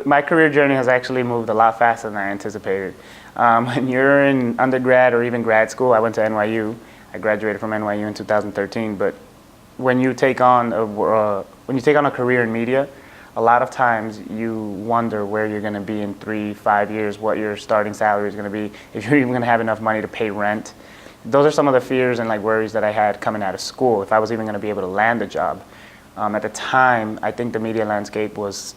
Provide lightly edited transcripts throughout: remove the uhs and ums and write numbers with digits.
My career journey has actually moved a lot faster than I anticipated. When you're in undergrad or even grad school, I went to NYU. I graduated from NYU in 2013. But when you take on a career in media, a lot of times you wonder where you're going to be in 3, 5 years, what your starting salary is going to be, if you're even going to have enough money to pay rent. Those are some of the fears and worries that I had coming out of school, if I was even going to be able to land a job. At the time, I think the media landscape was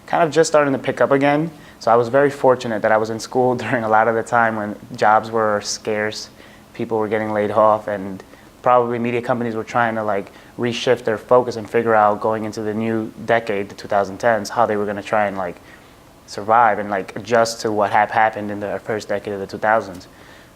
kind of just starting to pick up again. So I was very fortunate that I was in school during a lot of the time when jobs were scarce, people were getting laid off, and probably media companies were trying to reshift their focus and figure out going into the new decade, the 2010s, how they were going to try and survive and adjust to what had happened in the first decade of the 2000s.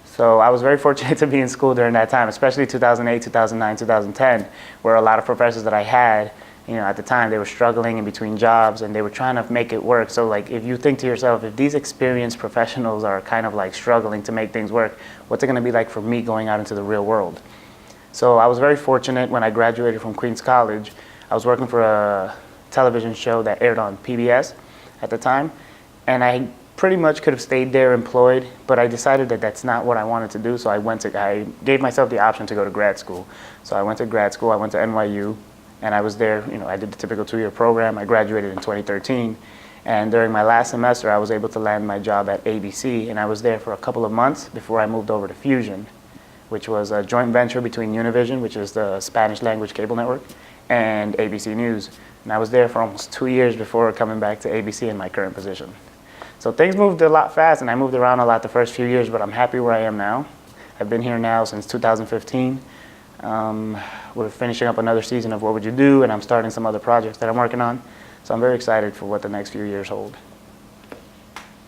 So I was very fortunate to be in school during that time, especially 2008, 2009, 2010, where a lot of professors that I had, at the time, they were struggling in between jobs and they were trying to make it work. So if you think to yourself, if these experienced professionals are kind of struggling to make things work, what's it going to be like for me going out into the real world? So I was very fortunate when I graduated from Queens College. I was working for a television show that aired on PBS at the time, and I pretty much could have stayed there employed, but I decided that that's not what I wanted to do, so I gave myself the option to go to grad school. So I went to grad school, I went to NYU, and I was there, I did the typical 2-year program. I graduated in 2013, and during my last semester, I was able to land my job at ABC, and I was there for a couple of months before I moved over to Fusion, which was a joint venture between Univision, which is the Spanish language cable network, and ABC News. And I was there for almost 2 years before coming back to ABC in my current position. So things moved a lot fast, and I moved around a lot the first few years, but I'm happy where I am now. I've been here now since 2015. We're finishing up another season of What Would You Do, and I'm starting some other projects that I'm working on. So I'm very excited for what the next few years hold.